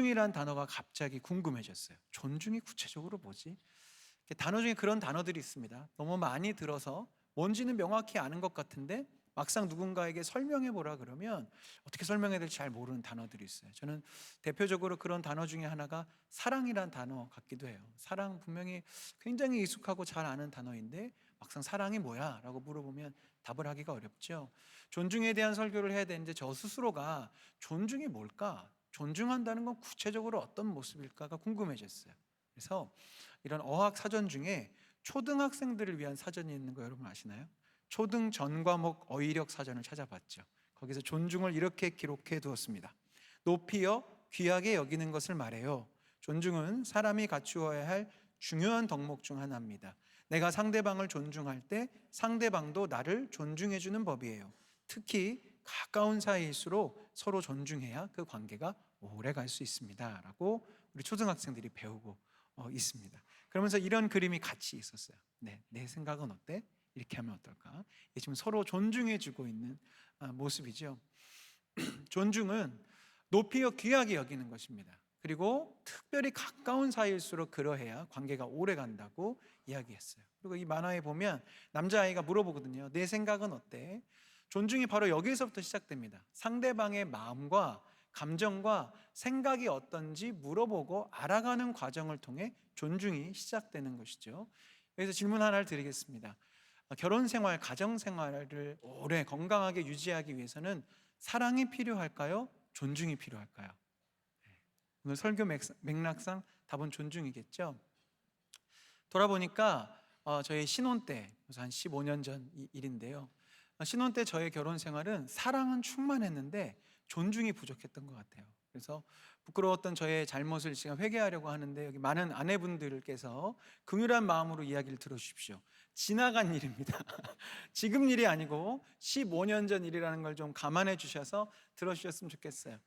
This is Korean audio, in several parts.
존중이란 단어가 갑자기 궁금해졌어요. 존중이 구체적으로 뭐지? 단어 중에 그런 단어들이 있습니다. 너무 많이 들어서 뭔지는 명확히 아는 것 같은데 막상 누군가에게 설명해 보라 그러면 어떻게 설명해야 될지 잘 모르는 단어들이 있어요. 저는 대표적으로 그런 단어 중에 하나가 사랑이란 단어 같기도 해요. 사랑 분명히 굉장히 익숙하고 잘 아는 단어인데 막상 사랑이 뭐야? 라고 물어보면 답을 하기가 어렵죠. 존중에 대한 설교를 해야 되는데 저 스스로가 존중이 뭘까? 존중한다는 건 구체적으로 어떤 모습일까가 궁금해졌어요. 그래서 이런 어학 사전 중에 초등학생들을 위한 사전이 있는 거 여러분 아시나요? 초등 전 과목 어휘력 사전을 찾아봤죠. 거기서 존중을 이렇게 기록해 두었습니다. 높이여 귀하게 여기는 것을 말해요. 존중은 사람이 갖추어야 할 중요한 덕목 중 하나입니다. 내가 상대방을 존중할 때 상대방도 나를 존중해 주는 법이에요. 특히 가까운 사이일수록 서로 존중해야 그 관계가 오래 갈 수 있습니다. 라고 우리 초등학생들이 배우고 있습니다. 그러면서 이런 그림이 같이 있었어요. 네, 내 생각은 어때? 이렇게 하면 어떨까? 이게 지금 서로 존중해 주고 있는 모습이죠. 존중은 높이어 귀하게 여기는 것입니다. 그리고 특별히 가까운 사이일수록 그러해야 관계가 오래 간다고 이야기했어요. 그리고 이 만화에 보면 남자아이가 물어보거든요. 내 생각은 어때? 존중이 바로 여기서부터 시작됩니다. 상대방의 마음과 감정과 생각이 어떤지 물어보고 알아가는 과정을 통해 존중이 시작되는 것이죠. 여기서 질문 하나를 드리겠습니다. 결혼 생활, 가정 생활을 오래 건강하게 유지하기 위해서는 사랑이 필요할까요? 존중이 필요할까요? 오늘 설교 맥락상 답은 존중이겠죠. 돌아보니까 저희 신혼 때, 그래서 한 15년 전 일인데요. 신혼 때 저의 결혼 생활은 사랑은 충만했는데 존중이 부족했던 것 같아요. 그래서 부끄러웠던 저의 잘못을 지금 회개하려고 하는데 여기 많은 아내분들께서 긍휼한 마음으로 이야기를 들어주십시오. 지나간 일입니다. 지금 일이 아니고 15년 전 일이라는 걸 좀 감안해 주셔서 들어주셨으면 좋겠어요.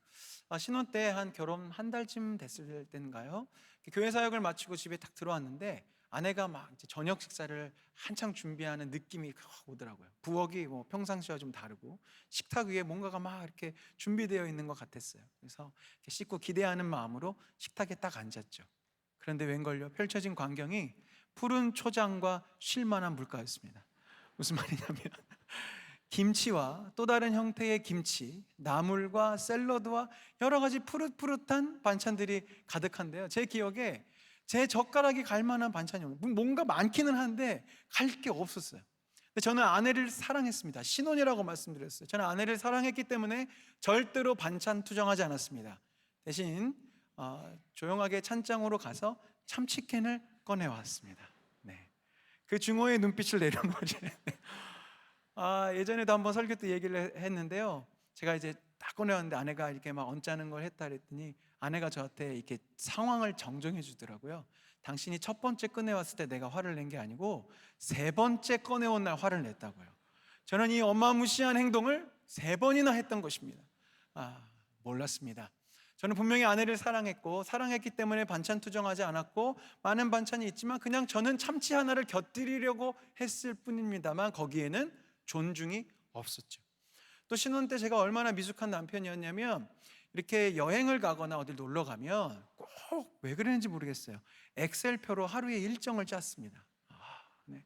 신혼 때 한 결혼 한 달쯤 됐을 때인가요? 교회 사역을 마치고 집에 딱 들어왔는데 아내가 막 이제 저녁 식사를 한창 준비하는 느낌이 확 오더라고요. 부엌이 뭐 평상시와 좀 다르고 식탁 위에 뭔가가 막 이렇게 준비되어 있는 것 같았어요. 그래서 이렇게 씻고 기대하는 마음으로 식탁에 딱 앉았죠. 그런데 웬걸요? 펼쳐진 광경이 푸른 초장과 쉴만한 물가였습니다. 무슨 말이냐면 김치와 또 다른 형태의 김치, 나물과 샐러드와 여러 가지 푸릇푸릇한 반찬들이 가득한데요. 제 기억에 제 젓가락이 갈 만한 반찬이 없는, 뭔가 많기는 한데 갈 게 없었어요. 근데 저는 아내를 사랑했습니다. 신혼이라고 말씀드렸어요. 저는 아내를 사랑했기 때문에 절대로 반찬 투정하지 않았습니다. 대신 조용하게 찬장으로 가서 참치캔을 꺼내왔습니다. 네. 그 중호의 눈빛을 내려놓은 거죠. 예전에도 한번 설교 때 얘기를 했는데요. 제가 이제 딱 꺼내왔는데 아내가 이렇게 막 언짢은 걸 했다 그랬더니 아내가 저한테 이렇게 상황을 정정해 주더라고요. 당신이 첫 번째 꺼내왔을 때 내가 화를 낸 게 아니고 세 번째 꺼내온 날 화를 냈다고요. 저는 이 어마무시한 행동을 세 번이나 했던 것입니다. 몰랐습니다. 저는 분명히 아내를 사랑했고 사랑했기 때문에 반찬 투정하지 않았고 많은 반찬이 있지만 그냥 저는 참치 하나를 곁들이려고 했을 뿐입니다만 거기에는 존중이 없었죠. 또 신혼 때 제가 얼마나 미숙한 남편이었냐면 이렇게 여행을 가거나 어딜 놀러 가면 꼭 왜 그랬는지 모르겠어요. 엑셀표로 하루의 일정을 짰습니다. 네.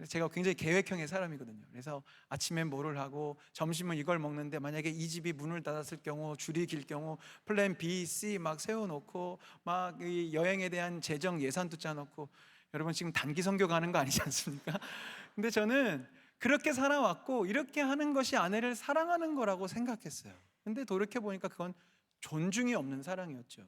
제가 굉장히 계획형의 사람이거든요. 그래서 아침엔 뭐를 하고 점심은 이걸 먹는데 만약에 이 집이 문을 닫았을 경우 줄이 길 경우 플랜 B, C 막 세워놓고 막 이 여행에 대한 재정 예산도 짜놓고 여러분 지금 단기 선교 가는 거 아니지 않습니까? 근데 저는 그렇게 살아왔고 이렇게 하는 것이 아내를 사랑하는 거라고 생각했어요. 근데 돌이켜보니까 그건 존중이 없는 사랑이었죠.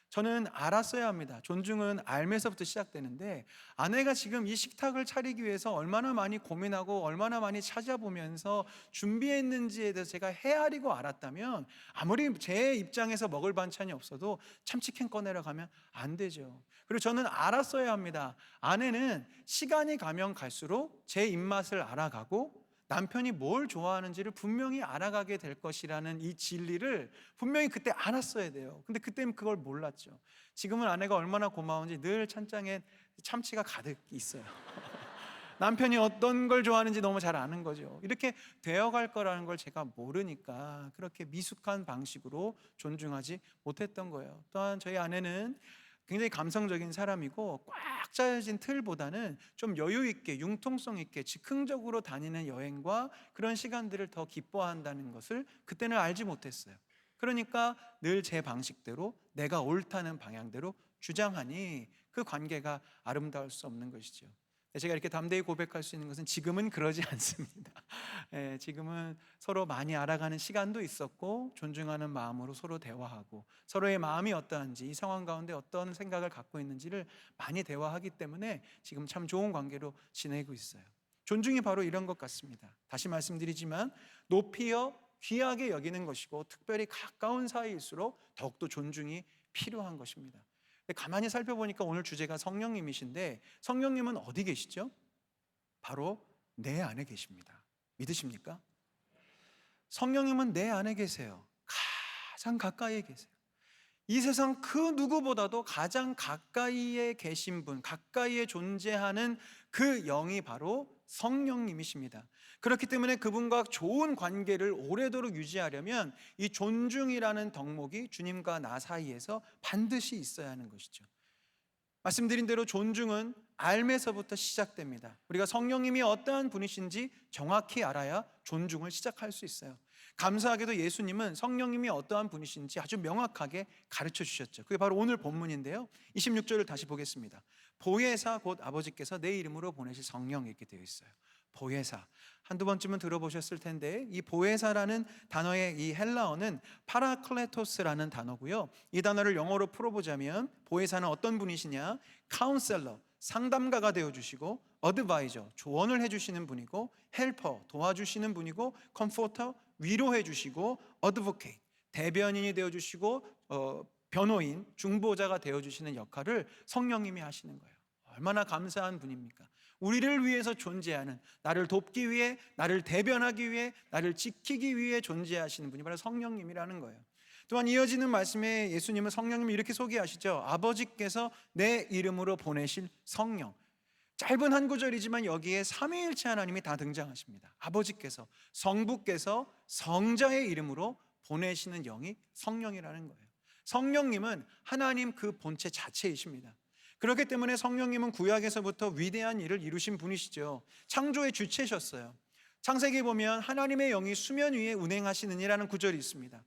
저는 알았어야 합니다. 존중은 알면서부터 시작되는데 아내가 지금 이 식탁을 차리기 위해서 얼마나 많이 고민하고 얼마나 많이 찾아보면서 준비했는지에 대해서 제가 헤아리고 알았다면 아무리 제 입장에서 먹을 반찬이 없어도 참치캔 꺼내러 가면 안 되죠. 그리고 저는 알았어야 합니다. 아내는 시간이 가면 갈수록 제 입맛을 알아가고 남편이 뭘 좋아하는지를 분명히 알아가게 될 것이라는 이 진리를 분명히 그때 알았어야 돼요. 근데 그때는 그걸 몰랐죠. 지금은 아내가 얼마나 고마운지 늘 찬장에 참치가 가득 있어요. 남편이 어떤 걸 좋아하는지 너무 잘 아는 거죠. 이렇게 되어갈 거라는 걸 제가 모르니까 그렇게 미숙한 방식으로 존중하지 못했던 거예요. 또한 저희 아내는 굉장히 감성적인 사람이고 꽉 짜여진 틀보다는 좀 여유 있게 융통성 있게 즉흥적으로 다니는 여행과 그런 시간들을 더 기뻐한다는 것을 그때는 알지 못했어요. 그러니까 늘 제 방식대로 내가 옳다는 방향대로 주장하니 그 관계가 아름다울 수 없는 것이죠. 제가 이렇게 담대히 고백할 수 있는 것은 지금은 그러지 않습니다. 지금은 서로 많이 알아가는 시간도 있었고 존중하는 마음으로 서로 대화하고 서로의 마음이 어떠한지 이 상황 가운데 어떤 생각을 갖고 있는지를 많이 대화하기 때문에 지금 참 좋은 관계로 지내고 있어요. 존중이 바로 이런 것 같습니다. 다시 말씀드리지만 높이어 귀하게 여기는 것이고 특별히 가까운 사이일수록 더욱더 존중이 필요한 것입니다. 가만히 살펴보니까 오늘 주제가 성령님이신데 성령님은 어디 계시죠? 바로 내 안에 계십니다. 믿으십니까? 성령님은 내 안에 계세요. 가장 가까이에 계세요. 이 세상 그 누구보다도 가장 가까이에 계신 분, 가까이에 존재하는 그 영이 바로 성령님이십니다. 그렇기 때문에 그분과 좋은 관계를 오래도록 유지하려면 이 존중이라는 덕목이 주님과 나 사이에서 반드시 있어야 하는 것이죠. 말씀드린 대로 존중은 알면서부터 시작됩니다. 우리가 성령님이 어떠한 분이신지 정확히 알아야 존중을 시작할 수 있어요. 감사하게도 예수님은 성령님이 어떠한 분이신지 아주 명확하게 가르쳐 주셨죠. 그게 바로 오늘 본문인데요. 26절을 다시 보겠습니다. 보혜사 곧 아버지께서 내 이름으로 보내실 성령, 이렇게 되어 있어요. 보혜사, 한두 번쯤은 들어보셨을 텐데 이 보혜사라는 단어의 이 헬라어는 파라클레토스라는 단어고요. 이 단어를 영어로 풀어보자면 보혜사는 어떤 분이시냐? 카운셀러, 상담가가 되어주시고, 어드바이저, 조언을 해주시는 분이고, 헬퍼, 도와주시는 분이고, 컴포터, 위로해주시고, 어드보케이트, 대변인이 되어주시고, 변호인, 중보자가 되어주시는 역할을 성령님이 하시는 거예요. 얼마나 감사한 분입니까? 우리를 위해서 존재하는, 나를 돕기 위해, 나를 대변하기 위해, 나를 지키기 위해 존재하시는 분이 바로 성령님이라는 거예요. 또한 이어지는 말씀에 예수님은 성령님을 이렇게 소개하시죠. 아버지께서 내 이름으로 보내실 성령. 짧은 한 구절이지만 여기에 삼위일체 하나님이 다 등장하십니다. 아버지께서, 성부께서 성자의 이름으로 보내시는 영이 성령이라는 거예요. 성령님은 하나님 그 본체 자체이십니다. 그렇기 때문에 성령님은 구약에서부터 위대한 일을 이루신 분이시죠. 창조의 주체셨어요. 창세기 보면 하나님의 영이 수면 위에 운행하시느니라는 구절이 있습니다.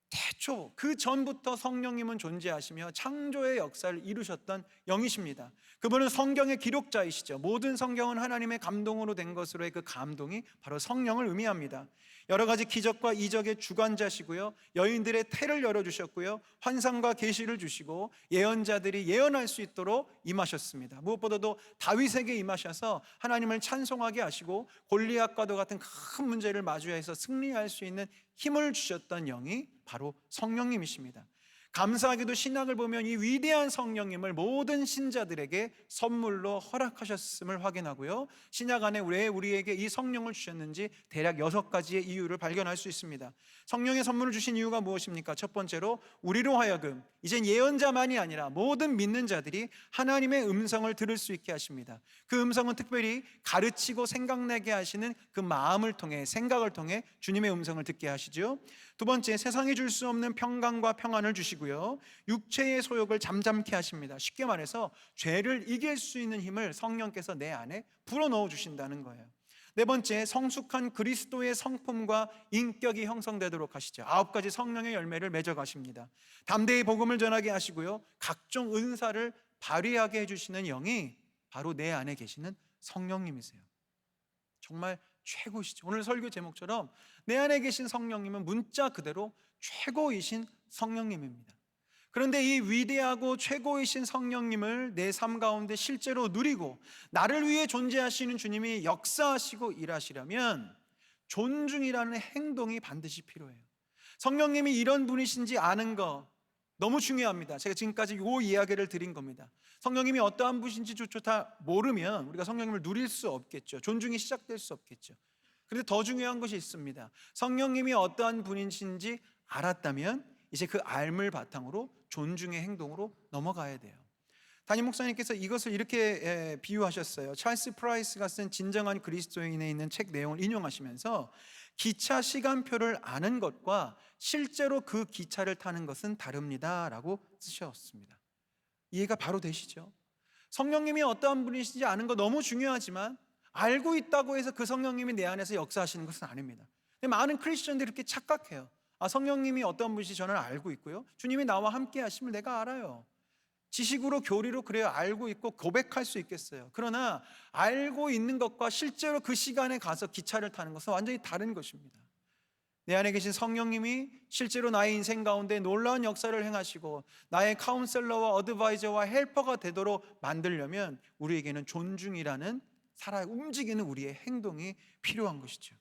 태초 그 전부터 성령님은 존재하시며 창조의 역사를 이루셨던 영이십니다. 그분은 성경의 기록자이시죠. 모든 성경은 하나님의 감동으로 된 것으로의 그 감동이 바로 성령을 의미합니다. 여러 가지 기적과 이적의 주관자시고요, 여인들의 태를 열어주셨고요, 환상과 계시를 주시고 예언자들이 예언할 수 있도록 임하셨습니다. 무엇보다도 다윗에게 임하셔서 하나님을 찬송하게 하시고 골리앗과도 같은 큰 문제를 마주해서 승리할 수 있는 힘을 주셨던 영이 바로 성령님이십니다. 감사하게도 신약을 보면 이 위대한 성령님을 모든 신자들에게 선물로 허락하셨음을 확인하고요, 신약 안에 왜 우리에게 이 성령을 주셨는지 대략 6가지의 이유를 발견할 수 있습니다. 성령의 선물을 주신 이유가 무엇입니까? 첫 번째로 우리로 하여금 이젠 예언자만이 아니라 모든 믿는 자들이 하나님의 음성을 들을 수 있게 하십니다. 그 음성은 특별히 가르치고 생각내게 하시는 그 마음을 통해, 생각을 통해 주님의 음성을 듣게 하시죠. 두 번째, 세상이 줄 수 없는 평강과 평안을 주시고요, 육체의 소욕을 잠잠케 하십니다. 쉽게 말해서 죄를 이길 수 있는 힘을 성령께서 내 안에 불어넣어 주신다는 거예요. 네 번째, 성숙한 그리스도의 성품과 인격이 형성되도록 하시죠. 9가지 성령의 열매를 맺어 가십니다. 담대히 복음을 전하게 하시고요, 각종 은사를 발휘하게 해주시는 영이 바로 내 안에 계시는 성령님이세요. 정말 최고시죠. 오늘 설교 제목처럼 내 안에 계신 성령님은 문자 그대로 최고이신 성령님입니다. 그런데 이 위대하고 최고이신 성령님을 내 삶 가운데 실제로 누리고 나를 위해 존재하시는 주님이 역사하시고 일하시려면 존중이라는 행동이 반드시 필요해요. 성령님이 이런 분이신지 아는 거 너무 중요합니다. 제가 지금까지 이 이야기를 드린 겁니다. 성령님이 어떠한 분이신지조차 다 모르면 우리가 성령님을 누릴 수 없겠죠. 존중이 시작될 수 없겠죠. 그런데 더 중요한 것이 있습니다. 성령님이 어떠한 분이신지 알았다면 이제 그 알을 바탕으로 존중의 행동으로 넘어가야 돼요. 담임 목사님께서 이것을 이렇게 비유하셨어요. 찰스 프라이스가 쓴 진정한 그리스도인에 있는 책 내용을 인용하시면서 기차 시간표를 아는 것과 실제로 그 기차를 타는 것은 다릅니다라고 쓰셨습니다. 이해가 바로 되시죠? 성령님이 어떠한 분이신지 아는 거 너무 중요하지만 알고 있다고 해서 그 성령님이 내 안에서 역사하시는 것은 아닙니다. 근데 많은 크리스천들이 이렇게 착각해요. 성령님이 어떤 분이신지 저는 알고 있고요, 주님이 나와 함께 하심을 내가 알아요. 지식으로 교리로 그래야 알고 있고 고백할 수 있겠어요. 그러나 알고 있는 것과 실제로 그 시간에 가서 기차를 타는 것은 완전히 다른 것입니다. 내 안에 계신 성령님이 실제로 나의 인생 가운데 놀라운 역사를 행하시고 나의 카운셀러와 어드바이저와 헬퍼가 되도록 만들려면 우리에게는 존중이라는 살아 움직이는 우리의 행동이 필요한 것이죠.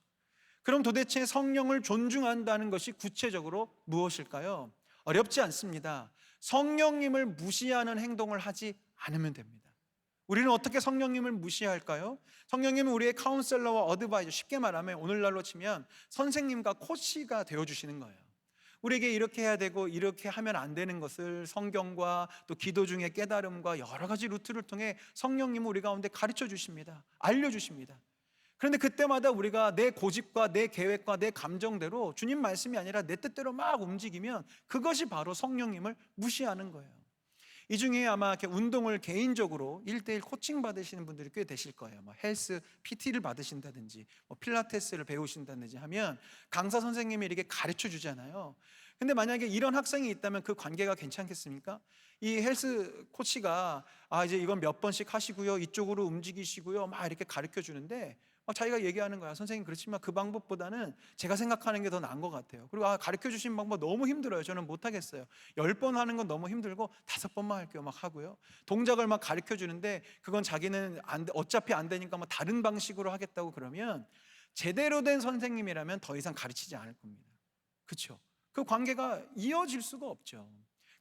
그럼 도대체 성령을 존중한다는 것이 구체적으로 무엇일까요? 어렵지 않습니다. 성령님을 무시하는 행동을 하지 않으면 됩니다. 우리는 어떻게 성령님을 무시할까요? 성령님은 우리의 카운셀러와 어드바이저, 쉽게 말하면 오늘날로 치면 선생님과 코치가 되어주시는 거예요. 우리에게 이렇게 해야 되고 이렇게 하면 안 되는 것을 성경과 또 기도 중의 깨달음과 여러 가지 루트를 통해 성령님은 우리 가운데 가르쳐 주십니다. 알려주십니다. 그런데 그때마다 우리가 내 고집과 내 계획과 내 감정대로 주님 말씀이 아니라 내 뜻대로 막 움직이면 그것이 바로 성령님을 무시하는 거예요. 이 중에 아마 이렇게 운동을 개인적으로 1:1 코칭 받으시는 분들이 꽤 되실 거예요. 헬스 PT를 받으신다든지 필라테스를 배우신다든지 하면 강사 선생님이 이렇게 가르쳐 주잖아요. 근데 만약에 이런 학생이 있다면 그 관계가 괜찮겠습니까? 이 헬스 코치가 이제 이건 몇 번씩 하시고요, 이쪽으로 움직이시고요, 막 이렇게 가르쳐 주는데 자기가 얘기하는 거야. 선생님, 그렇지만 그 방법보다는 제가 생각하는 게 더 나은 것 같아요. 그리고 가르쳐 주신 방법 너무 힘들어요. 저는 못하겠어요. 10번 하는 건 너무 힘들고 5번만 할게요. 막 하고요. 동작을 막 가르쳐 주는데 그건 자기는 어차피 안 되니까 다른 방식으로 하겠다고 그러면 제대로 된 선생님이라면 더 이상 가르치지 않을 겁니다. 그렇죠? 그 관계가 이어질 수가 없죠.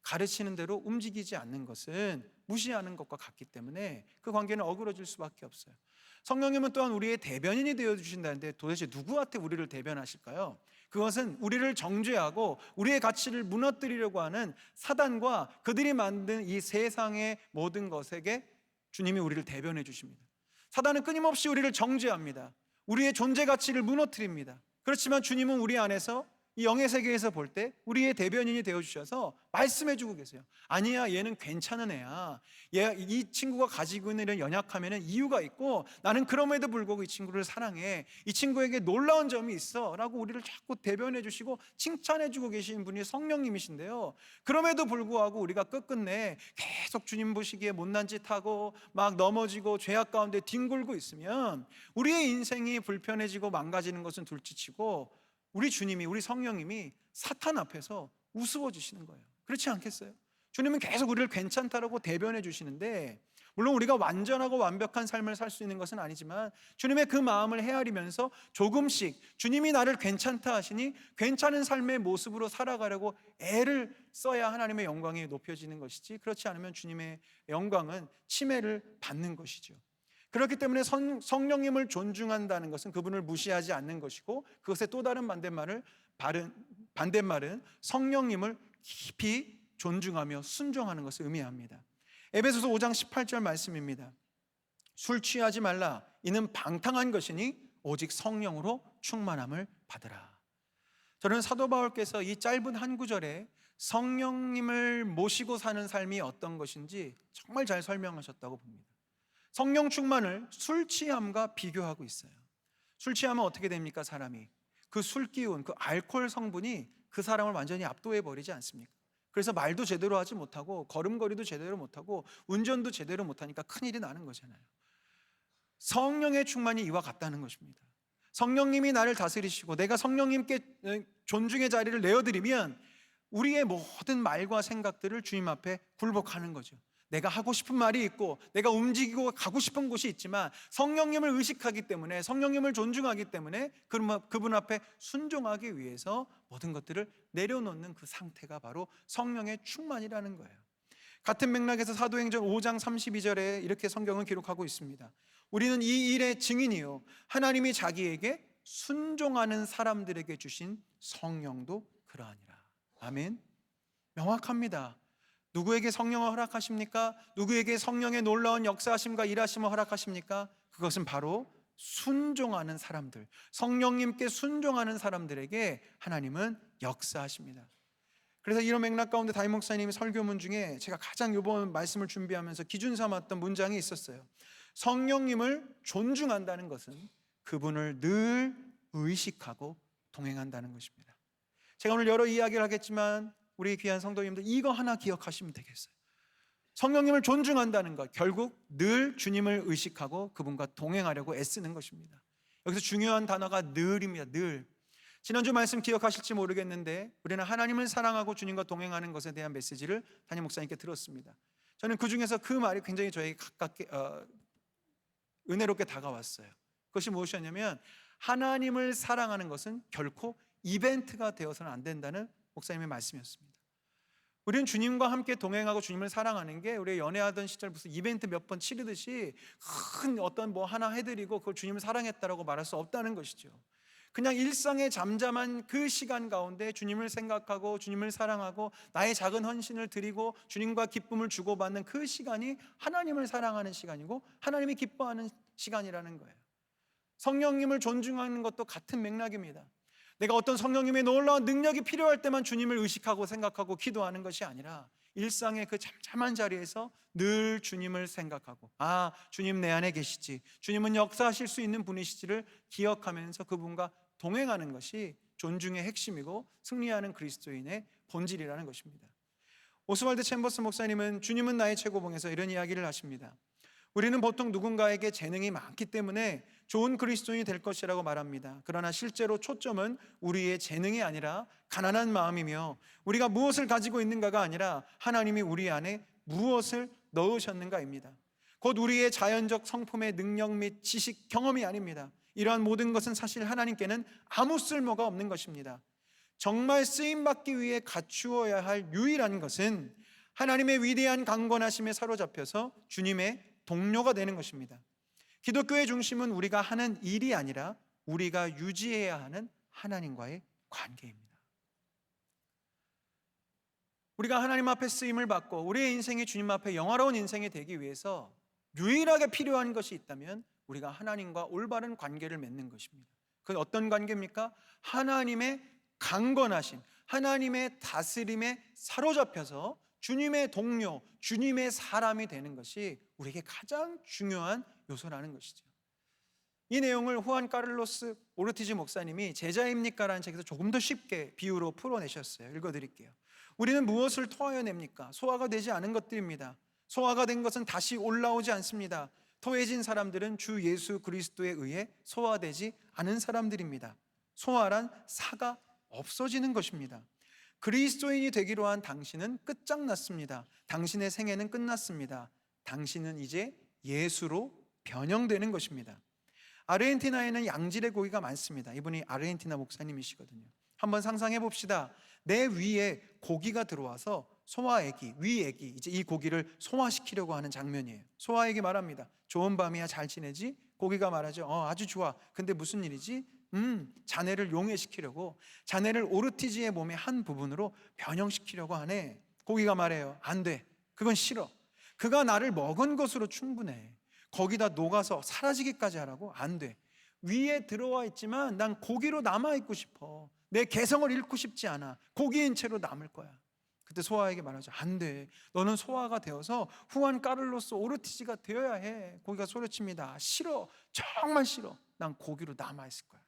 가르치는 대로 움직이지 않는 것은 무시하는 것과 같기 때문에 그 관계는 어그러질 수밖에 없어요. 성령님은 또한 우리의 대변인이 되어주신다는데 도대체 누구한테 우리를 대변하실까요? 그것은 우리를 정죄하고 우리의 가치를 무너뜨리려고 하는 사단과 그들이 만든 이 세상의 모든 것에게 주님이 우리를 대변해 주십니다. 사단은 끊임없이 우리를 정죄합니다. 우리의 존재 가치를 무너뜨립니다. 그렇지만 주님은 우리 안에서 이 영의 세계에서 볼 때 우리의 대변인이 되어주셔서 말씀해주고 계세요. 아니야, 얘는 괜찮은 애야. 이 친구가 가지고 있는 이런 연약함에는 이유가 있고 나는 그럼에도 불구하고 이 친구를 사랑해. 이 친구에게 놀라운 점이 있어 라고 우리를 자꾸 대변해주시고 칭찬해주고 계신 분이 성령님이신데요, 그럼에도 불구하고 우리가 끝끝내 계속 주님 보시기에 못난 짓 하고 막 넘어지고 죄악 가운데 뒹굴고 있으면 우리의 인생이 불편해지고 망가지는 것은 둘째치고 우리 주님이, 우리 성령님이 사탄 앞에서 우스워지시는 거예요. 그렇지 않겠어요? 주님은 계속 우리를 괜찮다라고 대변해 주시는데, 물론 우리가 완전하고 완벽한 삶을 살 수 있는 것은 아니지만 주님의 그 마음을 헤아리면서 조금씩 주님이 나를 괜찮다 하시니 괜찮은 삶의 모습으로 살아가려고 애를 써야 하나님의 영광이 높여지는 것이지, 그렇지 않으면 주님의 영광은 침해를 받는 것이죠. 그렇기 때문에 성령님을 존중한다는 것은 그분을 무시하지 않는 것이고, 그것의 또 다른 반대말은 성령님을 깊이 존중하며 순종하는 것을 의미합니다. 에베소서 5장 18절 말씀입니다. 술 취하지 말라. 이는 방탕한 것이니 오직 성령으로 충만함을 받으라. 저는 사도 바울께서 이 짧은 한 구절에 성령님을 모시고 사는 삶이 어떤 것인지 정말 잘 설명하셨다고 봅니다. 성령 충만을 술 취함과 비교하고 있어요. 술 취하면 어떻게 됩니까? 사람이 그 술 기운, 그 알코올 성분이 그 사람을 완전히 압도해 버리지 않습니까? 그래서 말도 제대로 하지 못하고 걸음걸이도 제대로 못하고 운전도 제대로 못하니까 큰일이 나는 거잖아요. 성령의 충만이 이와 같다는 것입니다. 성령님이 나를 다스리시고 내가 성령님께 존중의 자리를 내어드리면 우리의 모든 말과 생각들을 주님 앞에 굴복하는 거죠. 내가 하고 싶은 말이 있고 내가 움직이고 가고 싶은 곳이 있지만 성령님을 의식하기 때문에, 성령님을 존중하기 때문에 그분 앞에 순종하기 위해서 모든 것들을 내려놓는 그 상태가 바로 성령의 충만이라는 거예요. 같은 맥락에서 사도행전 5장 32절에 이렇게 성경은 기록하고 있습니다. 우리는 이 일의 증인이요, 하나님이 자기에게 순종하는 사람들에게 주신 성령도 그러하니라. 아멘. 명확합니다. 누구에게 성령을 허락하십니까? 누구에게 성령의 놀라운 역사하심과 일하심을 허락하십니까? 그것은 바로 순종하는 사람들, 성령님께 순종하는 사람들에게 하나님은 역사하십니다. 그래서 이런 맥락 가운데 담임 목사님이 설교문 중에 제가 가장 이번 말씀을 준비하면서 기준 삼았던 문장이 있었어요. 성령님을 존중한다는 것은 그분을 늘 의식하고 동행한다는 것입니다. 제가 오늘 여러 이야기를 하겠지만 우리 귀한 성도님들 이거 하나 기억하시면 되겠어요. 성령님을 존중한다는 것, 결국 늘 주님을 의식하고 그분과 동행하려고 애쓰는 것입니다. 여기서 중요한 단어가 늘입니다. 늘. 지난주 말씀 기억하실지 모르겠는데 우리는 하나님을 사랑하고 주님과 동행하는 것에 대한 메시지를 담임 목사님께 들었습니다. 저는 그 중에서 그 말이 굉장히 저에게 가깝게 은혜롭게 다가왔어요. 그것이 무엇이었냐면 하나님을 사랑하는 것은 결코 이벤트가 되어서는 안 된다는 목사님의 말씀이었습니다. 우리는 주님과 함께 동행하고 주님을 사랑하는 게 우리 연애하던 시절 무슨 이벤트 몇 번 치르듯이 큰 어떤 뭐 하나 해드리고 그걸 주님을 사랑했다라고 말할 수 없다는 것이죠. 그냥 일상의 잠잠한 그 시간 가운데 주님을 생각하고 주님을 사랑하고 나의 작은 헌신을 드리고 주님과 기쁨을 주고받는 그 시간이 하나님을 사랑하는 시간이고 하나님이 기뻐하는 시간이라는 거예요. 성령님을 존중하는 것도 같은 맥락입니다. 내가 어떤 성령님의 놀라운 능력이 필요할 때만 주님을 의식하고 생각하고 기도하는 것이 아니라 일상의 그 잠잠한 자리에서 늘 주님을 생각하고 주님 내 안에 계시지, 주님은 역사하실 수 있는 분이시지를 기억하면서 그분과 동행하는 것이 존중의 핵심이고 승리하는 그리스도인의 본질이라는 것입니다. 오스왈드 챔버스 목사님은 주님은 나의 최고봉에서 이런 이야기를 하십니다. 우리는 보통 누군가에게 재능이 많기 때문에 좋은 그리스도인이 될 것이라고 말합니다. 그러나 실제로 초점은 우리의 재능이 아니라 가난한 마음이며 우리가 무엇을 가지고 있는가가 아니라 하나님이 우리 안에 무엇을 넣으셨는가입니다. 곧 우리의 자연적 성품의 능력 및 지식, 경험이 아닙니다. 이러한 모든 것은 사실 하나님께는 아무 쓸모가 없는 것입니다. 정말 쓰임받기 위해 갖추어야 할 유일한 것은 하나님의 위대한 강권하심에 사로잡혀서 주님의 동료가 되는 것입니다. 기독교의 중심은 우리가 하는 일이 아니라 우리가 유지해야 하는 하나님과의 관계입니다. 우리가 하나님 앞에 쓰임을 받고 우리의 인생이 주님 앞에 영화로운 인생이 되기 위해서 유일하게 필요한 것이 있다면 우리가 하나님과 올바른 관계를 맺는 것입니다. 그건 어떤 관계입니까? 하나님의 강권하심, 하나님의 다스림에 사로잡혀서 주님의 동료, 주님의 사람이 되는 것이 우리에게 가장 중요한 요소라는 것이죠. 이 내용을 후안 카를로스 오르티즈 목사님이 제자입니까? 라는 책에서 조금 더 쉽게 비유로 풀어내셨어요. 읽어드릴게요. 우리는 무엇을 토하여냅니까? 소화가 되지 않은 것들입니다. 소화가 된 것은 다시 올라오지 않습니다. 토해진 사람들은 주 예수 그리스도에 의해 소화되지 않은 사람들입니다. 소화란 사가 없어지는 것입니다. 그리스도인이 되기로 한 당신은 끝장났습니다. 당신의 생애는 끝났습니다. 당신은 이제 예수로 변형되는 것입니다. 아르헨티나에는 양질의 고기가 많습니다. 이분이 아르헨티나 목사님이시거든요. 한번 상상해 봅시다. 내 위에 고기가 들어와서 소화액이, 위액이 이제 이 고기를 소화시키려고 하는 장면이에요. 소화액이 말합니다. 좋은 밤이야, 잘 지내지? 고기가 말하죠. 아주 좋아. 근데 무슨 일이지? 자네를 용해시키려고, 자네를 오르티지의 몸의 한 부분으로 변형시키려고 하네. 고기가 말해요. 안 돼. 그건 싫어. 그가 나를 먹은 것으로 충분해. 거기다 녹아서 사라지기까지 하라고? 안 돼. 위에 들어와 있지만 난 고기로 남아있고 싶어. 내 개성을 잃고 싶지 않아. 고기인 채로 남을 거야. 그때 소아에게 말하죠. 안 돼. 너는 소아가 되어서 후안 카를로스 오르티지가 되어야 해. 고기가 소리칩니다. 싫어. 정말 싫어. 난 고기로 남아있을 거야.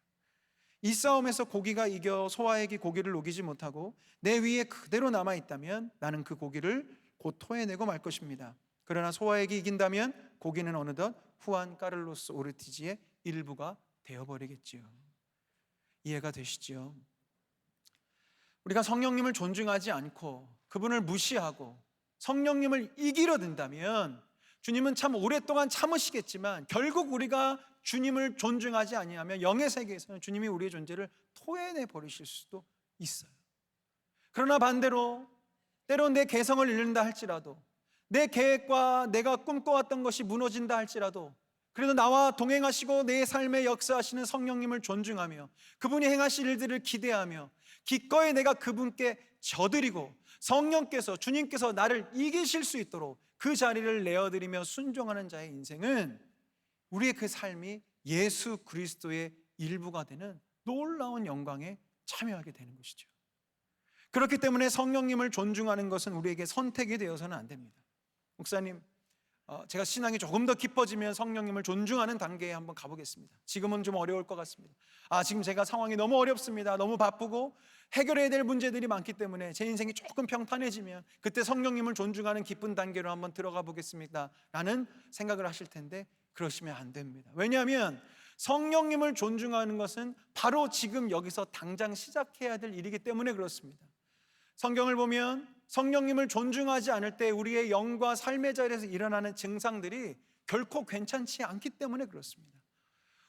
이 싸움에서 고기가 이겨 소아에게 고기를 녹이지 못하고 내 위에 그대로 남아있다면 나는 그 고기를 곧 토해내고 말 것입니다. 그러나 소아에게 이긴다면 고기는 어느덧 후안 카를로스 오르티지의 일부가 되어버리겠지요. 이해가 되시죠? 우리가 성령님을 존중하지 않고 그분을 무시하고 성령님을 이기려 든다면 주님은 참 오랫동안 참으시겠지만 결국 우리가 주님을 존중하지 아니하면 영의 세계에서는 주님이 우리의 존재를 토해내 버리실 수도 있어요. 그러나 반대로 때론 내 개성을 잃는다 할지라도 내 계획과 내가 꿈꿔왔던 것이 무너진다 할지라도 그래도 나와 동행하시고 내 삶에 역사하시는 성령님을 존중하며 그분이 행하실 일들을 기대하며 기꺼이 내가 그분께 져드리고 성령께서, 주님께서 나를 이기실 수 있도록 그 자리를 내어드리며 순종하는 자의 인생은 우리의 그 삶이 예수 그리스도의 일부가 되는 놀라운 영광에 참여하게 되는 것이죠. 그렇기 때문에 성령님을 존중하는 것은 우리에게 선택이 되어서는 안 됩니다. 목사님, 제가 신앙이 조금 더 깊어지면 성령님을 존중하는 단계에 한번 가보겠습니다. 지금은 좀 어려울 것 같습니다. 지금 제가 상황이 너무 어렵습니다. 너무 바쁘고 해결해야 될 문제들이 많기 때문에 제 인생이 조금 평탄해지면 그때 성령님을 존중하는 깊은 단계로 한번 들어가 보겠습니다 라는 생각을 하실 텐데, 그러시면 안 됩니다. 왜냐하면 성령님을 존중하는 것은 바로 지금 여기서 당장 시작해야 될 일이기 때문에 그렇습니다. 성경을 보면 성령님을 존중하지 않을 때 우리의 영과 삶의 자리에서 일어나는 증상들이 결코 괜찮지 않기 때문에 그렇습니다.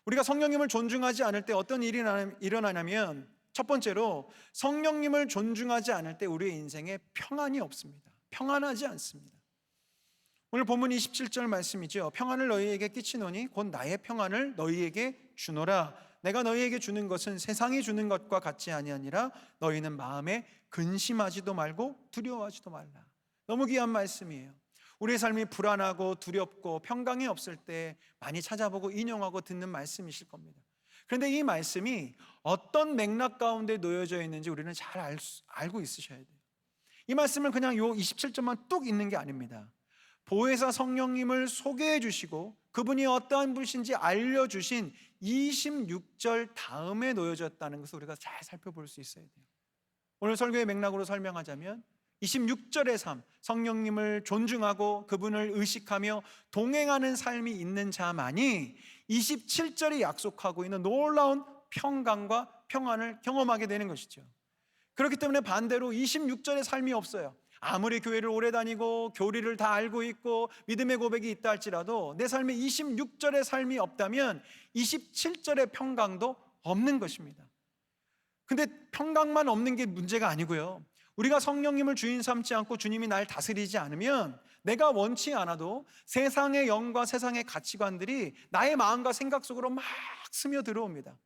우리가 성령님을 존중하지 않을 때 어떤 일이 일어나냐면, 첫 번째로 성령님을 존중하지 않을 때 우리의 인생에 평안이 없습니다. 평안하지 않습니다. 오늘 본문 27절 말씀이죠. 평안을 너희에게 끼치노니 곧 나의 평안을 너희에게 주노라. 내가 너희에게 주는 것은 세상이 주는 것과 같지 아니하니라. 너희는 마음에 근심하지도 말고 두려워하지도 말라. 너무 귀한 말씀이에요. 우리의 삶이 불안하고 두렵고 평강이 없을 때 많이 찾아보고 인용하고 듣는 말씀이실 겁니다. 그런데 이 말씀이 어떤 맥락 가운데 놓여져 있는지 우리는 잘 알고 있으셔야 돼요. 이 말씀은 그냥 요 27절만 뚝 있는 게 아닙니다. 보혜사 성령님을 소개해 주시고 그분이 어떠한 분이신지 알려주신 26절 다음에 놓여졌다는 것을 우리가 잘 살펴볼 수 있어야 돼요. 오늘 설교의 맥락으로 설명하자면 26절의 삶, 성령님을 존중하고 그분을 의식하며 동행하는 삶이 있는 자만이 27절이 약속하고 있는 놀라운 평강과 평안을 경험하게 되는 것이죠. 그렇기 때문에 반대로 26절의 삶이 없어요. 아무리 교회를 오래 다니고 교리를 다 알고 있고 믿음의 고백이 있다 할지라도 내 삶에 26절의 삶이 없다면 27절의 평강도 없는 것입니다. 근데 평강만 없는 게 문제가 아니고요, 우리가 성령님을 주인 삼지 않고 주님이 날 다스리지 않으면 내가 원치 않아도 세상의 영과 세상의 가치관들이 나의 마음과 생각 속으로 막 스며들어옵니다.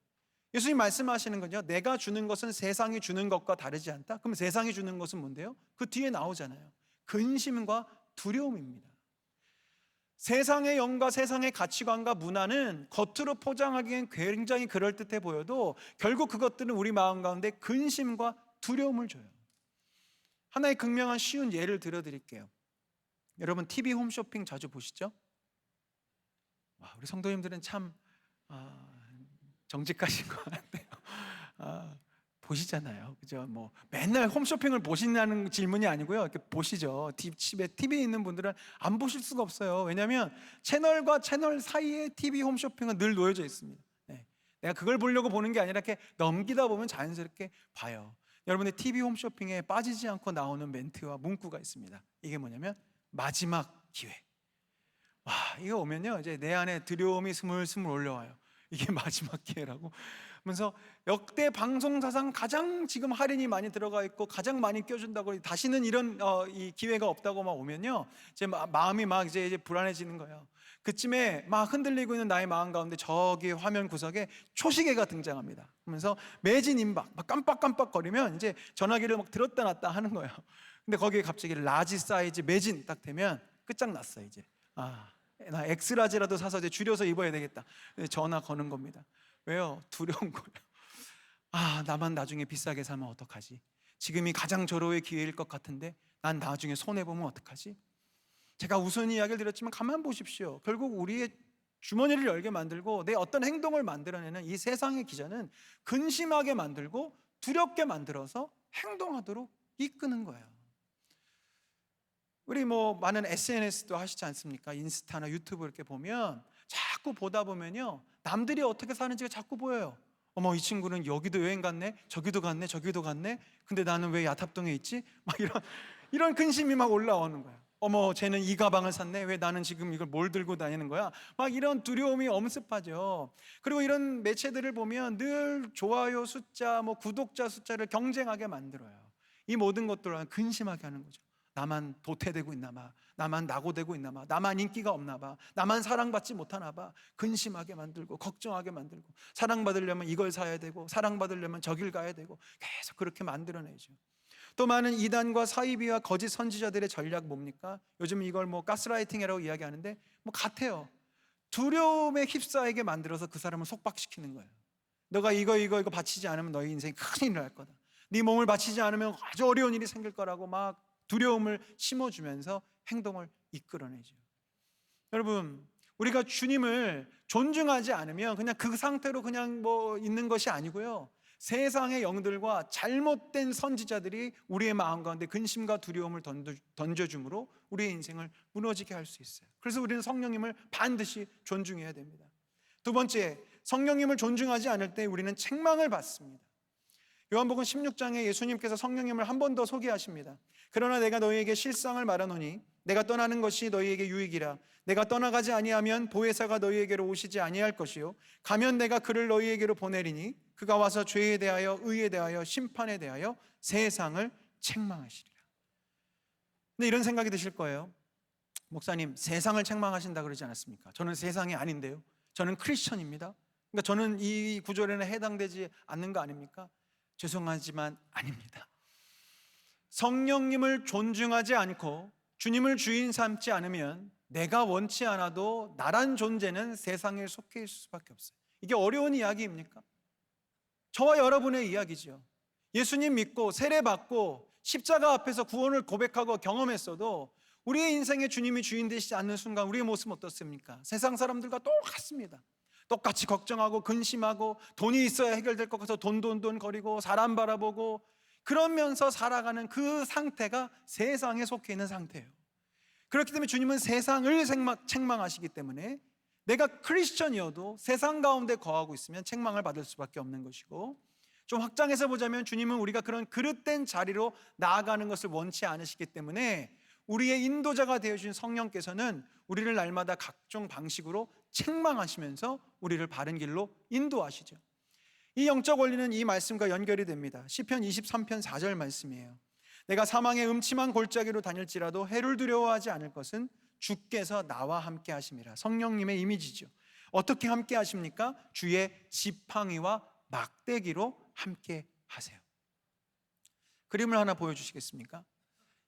예수님 말씀하시는 건요, 내가 주는 것은 세상이 주는 것과 다르지 않다. 그럼 세상이 주는 것은 뭔데요? 그 뒤에 나오잖아요. 근심과 두려움입니다. 세상의 영과 세상의 가치관과 문화는 겉으로 포장하기엔 굉장히 그럴듯해 보여도 결국 그것들은 우리 마음 가운데 근심과 두려움을 줘요. 하나의 극명한 쉬운 예를 들어드릴게요. 여러분 TV 홈쇼핑 자주 보시죠? 우리 성도님들은 참 정직하신 것 같아요. 보시잖아요, 그죠? 뭐 맨날 홈쇼핑을 보시냐는 질문이 아니고요, 이렇게 보시죠. 집에 TV 있는 분들은 안 보실 수가 없어요. 왜냐하면 채널과 채널 사이에 TV 홈쇼핑은 늘 놓여져 있습니다. 내가 그걸 보려고 보는 게 아니라 이렇게 넘기다 보면 자연스럽게 봐요. 여러분의 TV 홈쇼핑에 빠지지 않고 나오는 멘트와 문구가 있습니다. 이게 뭐냐면 마지막 기회. 이거 오면요, 이제 내 안에 두려움이 스물스물 올라와요. 이게 마지막 기회라고 하면서 역대 방송사상 가장 지금 할인이 많이 들어가 있고 가장 많이 껴준다고, 다시는 이런 이 기회가 없다고 막 오면요, 제 마음이 막 이제 불안해지는 거예요. 그쯤에 막 흔들리고 있는 나의 마음 가운데 저기 화면 구석에 초시계가 등장합니다. 그러면서 매진 임박 막 깜빡깜빡 거리면 이제 전화기를 막 들었다 놨다 하는 거예요. 근데 거기에 갑자기 라지 사이즈 매진 딱 되면 끝장났어. 이제 나 엑스라지라도 사서 이제 줄여서 입어야 되겠다. 전화 거는 겁니다. 왜요? 두려운 거예요. 나만 나중에 비싸게 사면 어떡하지? 지금이 가장 절호의 기회일 것 같은데 난 나중에 손해보면 어떡하지? 제가 우선 이야기를 드렸지만 가만 보십시오. 결국 우리의 주머니를 열게 만들고 내 어떤 행동을 만들어내는 이 세상의 기전은 근심하게 만들고 두렵게 만들어서 행동하도록 이끄는 거예요. 우리 많은 SNS도 하시지 않습니까? 인스타나 유튜브 이렇게 보면 자꾸 보다 보면요, 남들이 어떻게 사는지가 자꾸 보여요. 어머, 이 친구는 여기도 여행 갔네, 저기도 갔네, 저기도 갔네. 근데 나는 왜 야탑동에 있지? 막 이런 근심이 막 올라오는 거예요. 어머, 쟤는 이 가방을 샀네, 왜 나는 지금 이걸 뭘 들고 다니는 거야? 막 이런 두려움이 엄습하죠. 그리고 이런 매체들을 보면 늘 좋아요 숫자, 구독자 숫자를 경쟁하게 만들어요. 이 모든 것들을 근심하게 하는 거죠. 나만 도태되고 있나 봐, 나만 낙오되고 있나 봐, 나만 인기가 없나 봐, 나만 사랑받지 못하나 봐. 근심하게 만들고 걱정하게 만들고, 사랑받으려면 이걸 사야 되고 사랑받으려면 저길 가야 되고, 계속 그렇게 만들어내죠. 또 많은 이단과 사이비와 거짓 선지자들의 전략 뭡니까? 요즘 이걸 뭐 가스라이팅이라고 이야기하는데 뭐 같아요. 두려움에 휩싸이게 만들어서 그 사람을 속박시키는 거예요. 너가 이거 바치지 않으면 너희 인생이 큰일 날 거다. 네 몸을 바치지 않으면 아주 어려운 일이 생길 거라고 막 두려움을 심어주면서 행동을 이끌어내죠. 여러분, 우리가 주님을 존중하지 않으면 그냥 그 상태로 그냥 뭐 있는 것이 아니고요, 세상의 영들과 잘못된 선지자들이 우리의 마음 가운데 근심과 두려움을 던져줌으로 우리의 인생을 무너지게 할 수 있어요. 그래서 우리는 성령님을 반드시 존중해야 됩니다. 두 번째, 성령님을 존중하지 않을 때 우리는 책망을 받습니다. 요한복음 16장에 예수님께서 성령님을 한 번 더 소개하십니다. 그러나 내가 너희에게 실상을 말하노니 내가 떠나는 것이 너희에게 유익이라. 내가 떠나가지 아니하면 보혜사가 너희에게로 오시지 아니할 것이요 가면 내가 그를 너희에게로 보내리니 그가 와서 죄에 대하여 의에 대하여 심판에 대하여 세상을 책망하시리라. 근데 이런 생각이 드실 거예요. 목사님, 세상을 책망하신다 그러지 않았습니까? 저는 세상이 아닌데요. 저는 크리스천입니다. 그러니까 저는 이 구절에는 해당되지 않는 거 아닙니까? 죄송하지만 아닙니다. 성령님을 존중하지 않고 주님을 주인 삼지 않으면 내가 원치 않아도 나란 존재는 세상에 속해 있을 수밖에 없어요. 이게 어려운 이야기입니까? 저와 여러분의 이야기죠. 예수님 믿고 세례받고 십자가 앞에서 구원을 고백하고 경험했어도 우리의 인생에 주님이 주인 되시지 않는 순간 우리의 모습은 어떻습니까? 세상 사람들과 똑같습니다. 똑같이 걱정하고 근심하고 돈이 있어야 해결될 것 같아서 돈 거리고 사람 바라보고 그러면서 살아가는 그 상태가 세상에 속해 있는 상태예요. 그렇기 때문에 주님은 세상을 책망하시기 때문에 내가 크리스천이어도 세상 가운데 거하고 있으면 책망을 받을 수밖에 없는 것이고, 좀 확장해서 보자면 주님은 우리가 그런 그릇된 자리로 나아가는 것을 원치 않으시기 때문에 우리의 인도자가 되어주신 성령께서는 우리를 날마다 각종 방식으로 책망하시면서 우리를 바른 길로 인도하시죠. 이 영적 원리는 이 말씀과 연결이 됩니다. 시편 23편 4절 말씀이에요. 내가 사망의 음침한 골짜기로 다닐지라도 해를 두려워하지 않을 것은 주께서 나와 함께 하심이라. 성령님의 이미지죠. 어떻게 함께 하십니까? 주의 지팡이와 막대기로 함께 하세요. 그림을 하나 보여주시겠습니까?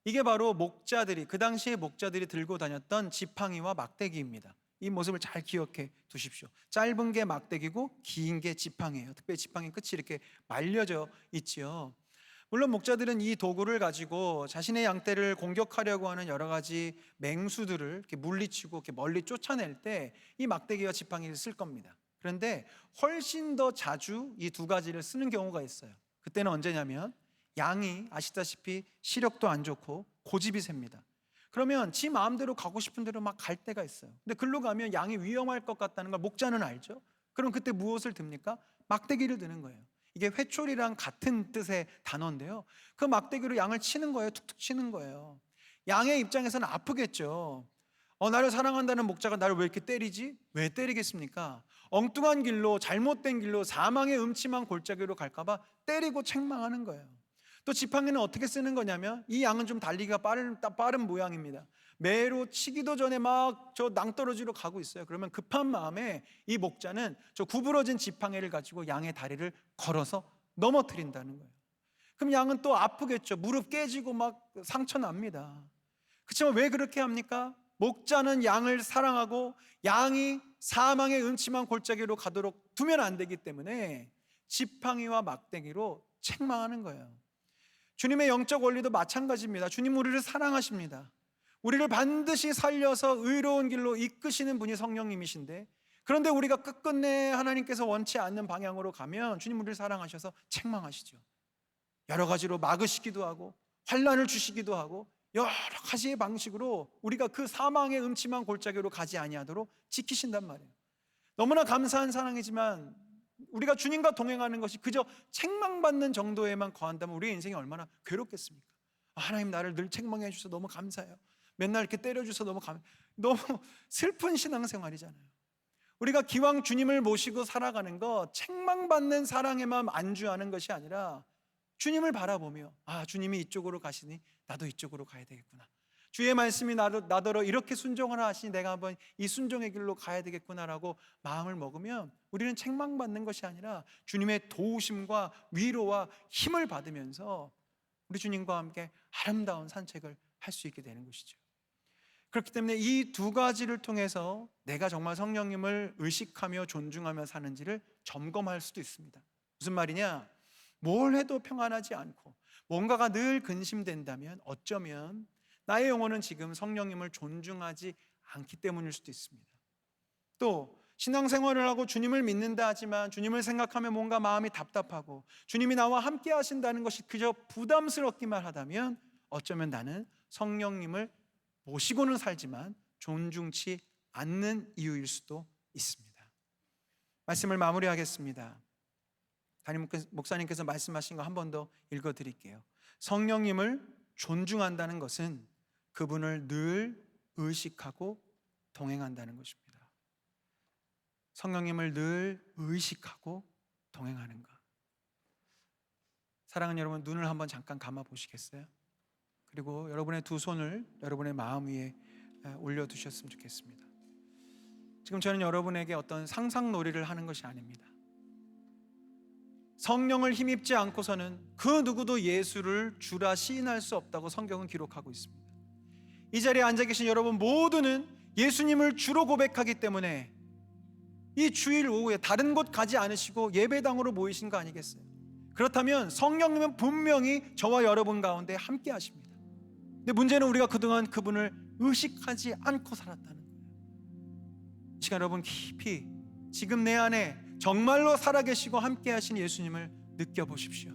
이게 바로 목자들이, 그 당시에 목자들이 들고 다녔던 지팡이와 막대기입니다. 이 모습을 잘 기억해 두십시오. 짧은 게 막대기고 긴 게 지팡이에요. 특별히 지팡이 끝이 이렇게 말려져 있지요. 물론 목자들은 이 도구를 가지고 자신의 양떼를 공격하려고 하는 여러 가지 맹수들을 이렇게 물리치고 이렇게 멀리 쫓아낼 때 이 막대기와 지팡이를 쓸 겁니다. 그런데 훨씬 더 자주 이 두 가지를 쓰는 경우가 있어요. 그때는 언제냐면 양이 아시다시피 시력도 안 좋고 고집이 셉니다. 그러면 지 마음대로 가고 싶은 대로 막 갈 때가 있어요. 근데 글로 가면 양이 위험할 것 같다는 걸 목자는 알죠. 그럼 그때 무엇을 듭니까? 막대기를 드는 거예요. 이게 회초리랑 같은 뜻의 단어인데요, 그 막대기로 양을 치는 거예요. 툭툭 치는 거예요. 양의 입장에서는 아프겠죠. 나를 사랑한다는 목자가 나를 왜 이렇게 때리지? 왜 때리겠습니까? 엉뚱한 길로, 잘못된 길로, 사망의 음침한 골짜기로 갈까 봐 때리고 책망하는 거예요. 또 지팡이는 어떻게 쓰는 거냐면, 이 양은 좀 달리기가 빠른 모양입니다. 매로 치기도 전에 막 저 낭떠러지로 가고 있어요. 그러면 급한 마음에 이 목자는 저 구부러진 지팡이를 가지고 양의 다리를 걸어서 넘어뜨린다는 거예요. 그럼 양은 또 아프겠죠. 무릎 깨지고 막 상처 납니다. 그렇지만 왜 그렇게 합니까? 목자는 양을 사랑하고 양이 사망의 음침한 골짜기로 가도록 두면 안 되기 때문에 지팡이와 막대기로 책망하는 거예요. 주님의 영적 원리도 마찬가지입니다. 주님 우리를 사랑하십니다. 우리를 반드시 살려서 의로운 길로 이끄시는 분이 성령님이신데, 그런데 우리가 끝끝내 하나님께서 원치 않는 방향으로 가면 주님 우리를 사랑하셔서 책망하시죠. 여러 가지로 막으시기도 하고 환난을 주시기도 하고 여러 가지의 방식으로 우리가 그 사망의 음침한 골짜기로 가지 아니하도록 지키신단 말이에요. 너무나 감사한 사랑이지만 우리가 주님과 동행하는 것이 그저 책망받는 정도에만 거한다면 우리의 인생이 얼마나 괴롭겠습니까? 하나님 나를 늘 책망해 주셔서 너무 감사해요. 맨날 이렇게 때려주셔서 너무 슬픈 신앙생활이잖아요. 우리가 기왕 주님을 모시고 살아가는 거 책망받는 사랑에만 안주하는 것이 아니라 주님을 바라보며 주님이 이쪽으로 가시니 나도 이쪽으로 가야 되겠구나. 주의 말씀이 나더러 이렇게 순종하라 하시니 내가 한번 이 순종의 길로 가야 되겠구나라고 마음을 먹으면 우리는 책망받는 것이 아니라 주님의 도우심과 위로와 힘을 받으면서 우리 주님과 함께 아름다운 산책을 할 수 있게 되는 것이죠. 그렇기 때문에 이 두 가지를 통해서 내가 정말 성령님을 의식하며 존중하며 사는지를 점검할 수도 있습니다. 무슨 말이냐? 뭘 해도 평안하지 않고 뭔가가 늘 근심된다면 어쩌면 나의 영혼은 지금 성령님을 존중하지 않기 때문일 수도 있습니다. 또 신앙생활을 하고 주님을 믿는다 하지만 주님을 생각하면 뭔가 마음이 답답하고 주님이 나와 함께 하신다는 것이 그저 부담스럽기만 하다면 어쩌면 나는 성령님을 모시고는 살지만 존중치 않는 이유일 수도 있습니다. 말씀을 마무리하겠습니다. 담임 목사님께서 말씀하신 거 한 번 더 읽어드릴게요. 성령님을 존중한다는 것은 그분을 늘 의식하고 동행한다는 것입니다. 성령님을 늘 의식하고 동행하는 것. 사랑하는 여러분, 눈을 한번 잠깐 감아 보시겠어요? 그리고 여러분의 두 손을 여러분의 마음 위에 올려두셨으면 좋겠습니다. 지금 저는 여러분에게 어떤 상상놀이를 하는 것이 아닙니다. 성령을 힘입지 않고서는 그 누구도 예수를 주라 시인할 수 없다고 성경은 기록하고 있습니다. 이 자리에 앉아 계신 여러분 모두는 예수님을 주로 고백하기 때문에 이 주일 오후에 다른 곳 가지 않으시고 예배당으로 모이신 거 아니겠어요? 그렇다면 성령님은 분명히 저와 여러분 가운데 함께 하십니다. 근데 문제는 우리가 그동안 그분을 의식하지 않고 살았다는 거예요. 이 시간 여러분 깊이 지금 내 안에 정말로 살아계시고 함께 하신 예수님을 느껴보십시오.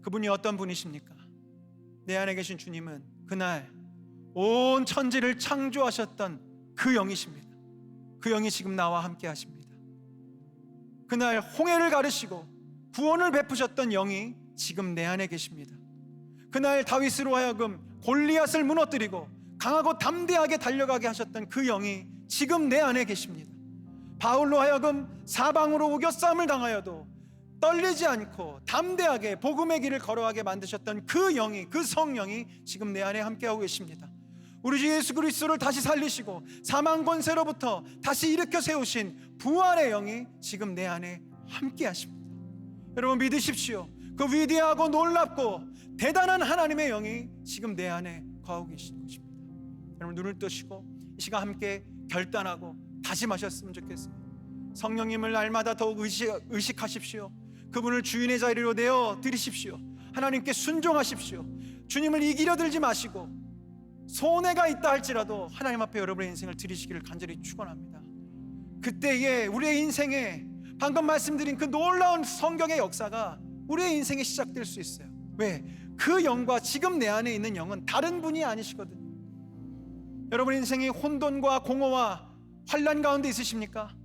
그분이 어떤 분이십니까? 내 안에 계신 주님은 그날 온 천지를 창조하셨던 그 영이십니다. 그 영이 지금 나와 함께 하십니다. 그날 홍해를 가르시고 구원을 베푸셨던 영이 지금 내 안에 계십니다. 그날 다윗으로 하여금 골리앗을 무너뜨리고 강하고 담대하게 달려가게 하셨던 그 영이 지금 내 안에 계십니다. 바울로 하여금 사방으로 우겨싸움을 당하여도 떨리지 않고 담대하게 복음의 길을 걸어가게 만드셨던 그 영이, 그 성령이 지금 내 안에 함께하고 계십니다. 우리 주 예수 그리스도를 다시 살리시고 사망 권세로부터 다시 일으켜 세우신 부활의 영이 지금 내 안에 함께하십니다. 여러분 믿으십시오. 그 위대하고 놀랍고 대단한 하나님의 영이 지금 내 안에 거하고 계시는 것입니다. 여러분 눈을 뜨시고 이 시간 함께 결단하고 다짐하셨으면 좋겠어요. 성령님을 날마다 더욱 의식하십시오. 그분을 주인의 자리로 내어 드리십시오. 하나님께 순종하십시오. 주님을 이기려 들지 마시고 손해가 있다 할지라도 하나님 앞에 여러분의 인생을 드리시기를 간절히 축원합니다. 그때에 우리의 인생에 방금 말씀드린 그 놀라운 성경의 역사가 우리의 인생에 시작될 수 있어요. 왜? 그 영과 지금 내 안에 있는 영은 다른 분이 아니시거든요. 여러분 인생이 혼돈과 공허와 환난 가운데 있으십니까?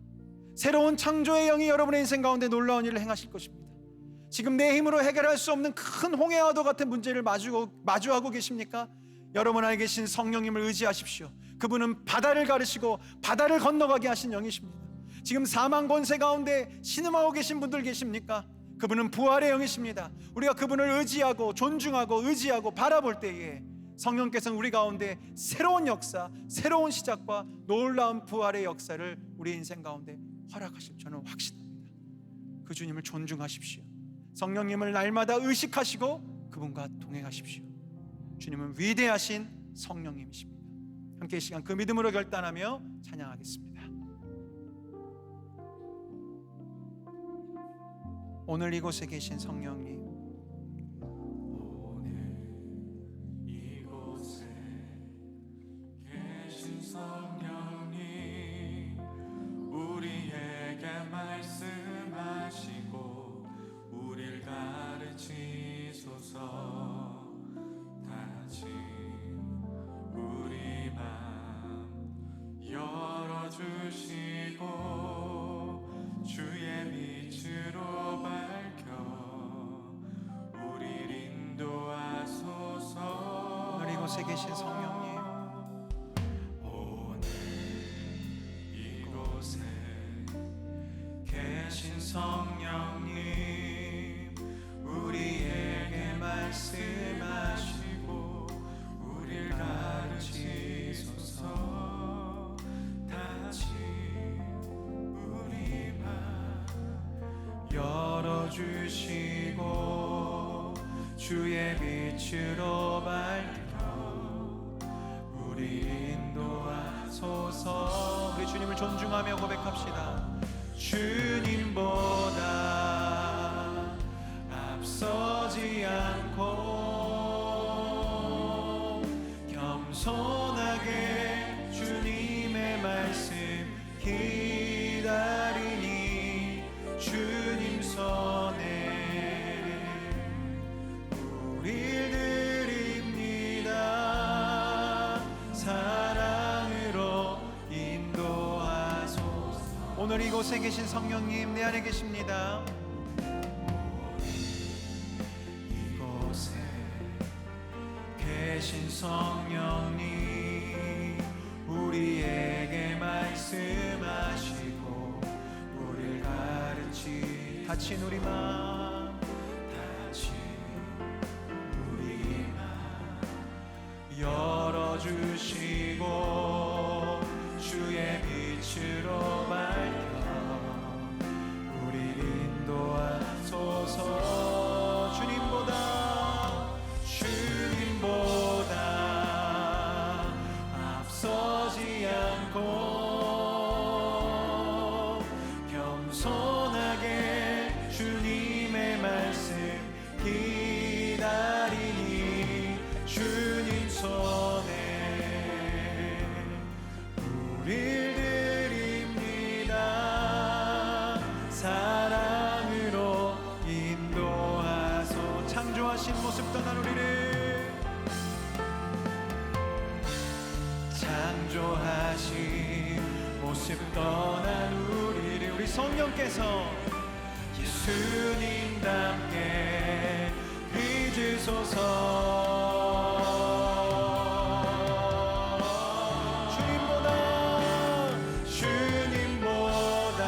새로운 창조의 영이 여러분의 인생 가운데 놀라운 일을 행하실 것입니다. 지금 내 힘으로 해결할 수 없는 큰 홍해와도 같은 문제를 마주하고 계십니까? 여러분 안에 계신 성령님을 의지하십시오. 그분은 바다를 가르시고 바다를 건너가게 하신 영이십니다. 지금 사망 권세 가운데 신음하고 계신 분들 계십니까? 그분은 부활의 영이십니다. 우리가 그분을 의지하고 존중하고 의지하고 바라볼 때에 성령께서는 우리 가운데 새로운 역사, 새로운 시작과 놀라운 부활의 역사를 우리 인생 가운데 허락하실 저는 확신합니다. 그 주님을 존중하십시오. 성령님을 날마다 의식하시고 그분과 동행하십시오. 주님은 위대하신 성령님이십니다. 함께 이 시간 그 믿음으로 결단하며 찬양하겠습니다. 오늘 이곳에 계신 성령님, 성령님 우리에게 말씀하시고 우릴 가르치소서. 다시 우리 맘 열어주시고 주의 빛으로 밝혀 우릴 인도하소서. 오늘 이곳에 계신 성령님, 계신 성령님 우리에게 말씀하시고 우릴 가르치소서. 다시 우리 맘 열어주시고 주의 빛으로 밝혀 우리 인도하소서. 우리 주님을 존중하며 고백합시다. 주님보다 앞서지 않고 겸손하게 주님의 말씀 기다리니 주님 손에 우릴 드립니다. 사랑으로 인도하소서. 오늘 이곳에 계신 성령님 내 안에 계십니다. 이곳에 계신 성령님 우리에게 말씀하시고 우리를 다친 우리 마음 다친 우리 마음 열어주시고 주의 빛으로 밝혀 우리 인도하소서. 주님보다 앞서지 않고 겸손하게 주님의 말씀 기다리니 주님 손에 우릴 드립니다. 사랑으로 인도하소. 창조하신 모습 떠난 우리를 창조하신 모습 떠난 우리 성령께서 예수님답게 빚으소서. 주님보다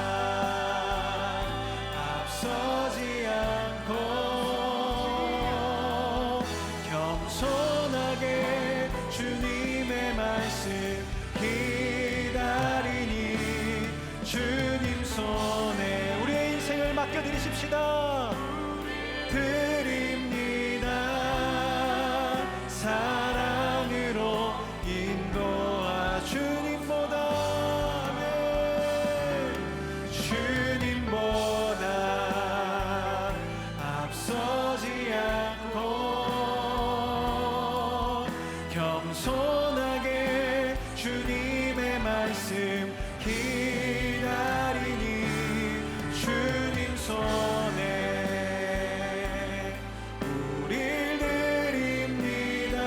앞서지 않고 겸손하게 주님의 말씀 기다리니 주님 손에 우리의 인생을 맡겨드리십시다. 드립니다. 사랑으로 인도하 주님보다 앞서지 않고 겸손하게 주님의 말씀 기다리니 주님 손에 우릴 드립니다.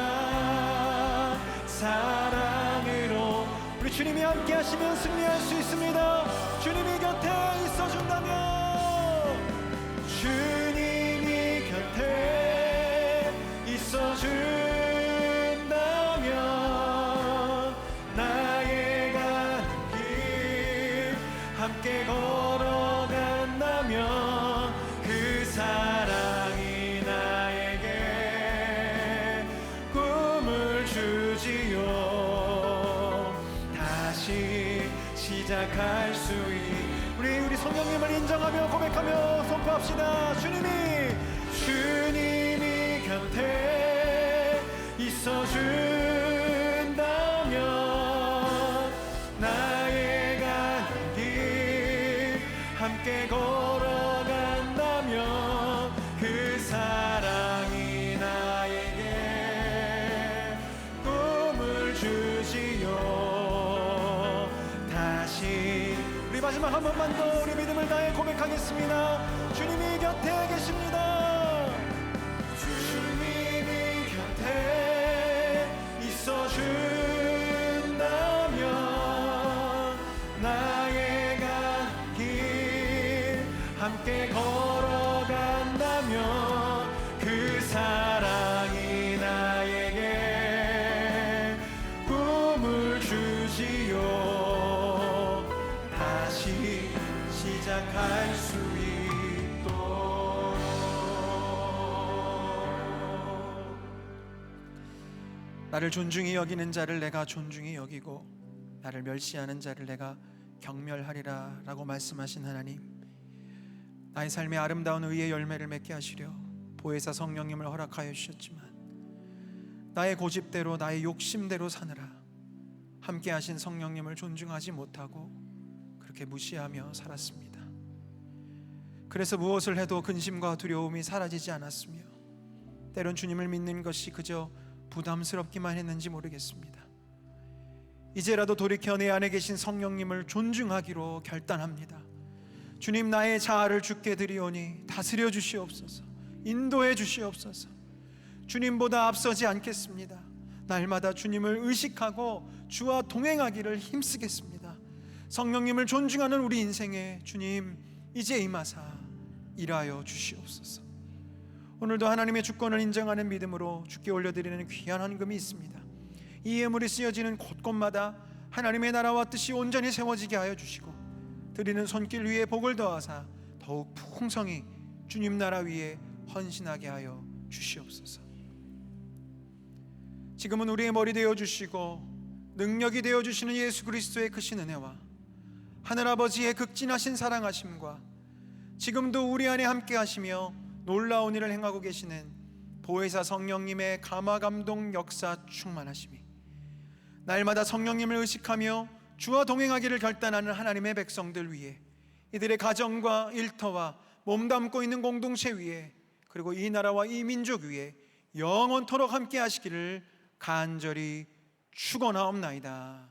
사랑으로 우리 주님이 함께 하시면 승리할 수 있습니다. 주님이 곁에 있어준다면 주님이 곁에 있어준다면 나의 가는 길 함께 걸어간다면 그 사랑이 나에게 꿈을 주지요. 다시 시작할 수 있는 우리 성령님을 인정하며 고백하며 선포합시다. 주님이 곁에 있어준다면 나의 가는 길 함께 걸어간다면 그 사랑이 나에게 꿈을 주지요. 다시 우리 마지막 한 번만 더 우리 믿음을 다해 고백하겠습니다. 주님이 곁에 계십니다. 주님이 곁에 있어준다면 나의 가는 길 함께 걸어간다면 그 사랑이 나에게 꿈을 주지요. 다시 시작할 수 있도록. 나를 존중히 여기는 자를 내가 존중히 여기고 나를 멸시하는 자를 내가 경멸하리라 라고 말씀하신 하나님, 나의 삶에 아름다운 의의 열매를 맺게 하시려 보혜사 성령님을 허락하여 주셨지만 나의 고집대로 나의 욕심대로 사느라 함께 하신 성령님을 존중하지 못하고 그렇게 무시하며 살았습니다. 그래서 무엇을 해도 근심과 두려움이 사라지지 않았으며 때론 주님을 믿는 것이 그저 부담스럽기만 했는지 모르겠습니다. 이제라도 돌이켜 내 안에 계신 성령님을 존중하기로 결단합니다. 주님, 나의 자아를 주께 드리오니 다스려 주시옵소서, 인도해 주시옵소서. 주님보다 앞서지 않겠습니다. 날마다 주님을 의식하고 주와 동행하기를 힘쓰겠습니다. 성령님을 존중하는 우리 인생에 주님 이제 임하사 일하여 주시옵소서. 오늘도 하나님의 주권을 인정하는 믿음으로 주께 올려드리는 귀한 헌금이 있습니다. 이 예물이 쓰여지는 곳곳마다 하나님의 나라와 뜻이 온전히 세워지게 하여 주시고 드리는 손길 위에 복을 더하사 더욱 풍성히 주님 나라 위에 헌신하게 하여 주시옵소서. 지금은 우리의 머리 되어 주시고 능력이 되어 주시는 예수 그리스도의 크신 은혜와 하늘아버지의 극진하신 사랑하심과 지금도 우리 안에 함께 하시며 놀라운 일을 행하고 계시는 보혜사 성령님의 감화감동 역사 충만하심이 날마다 성령님을 의식하며 주와 동행하기를 결단하는 하나님의 백성들 위에, 이들의 가정과 일터와 몸담고 있는 공동체 위에, 그리고 이 나라와 이 민족 위에 영원토록 함께 하시기를 간절히 축원하옵나이다.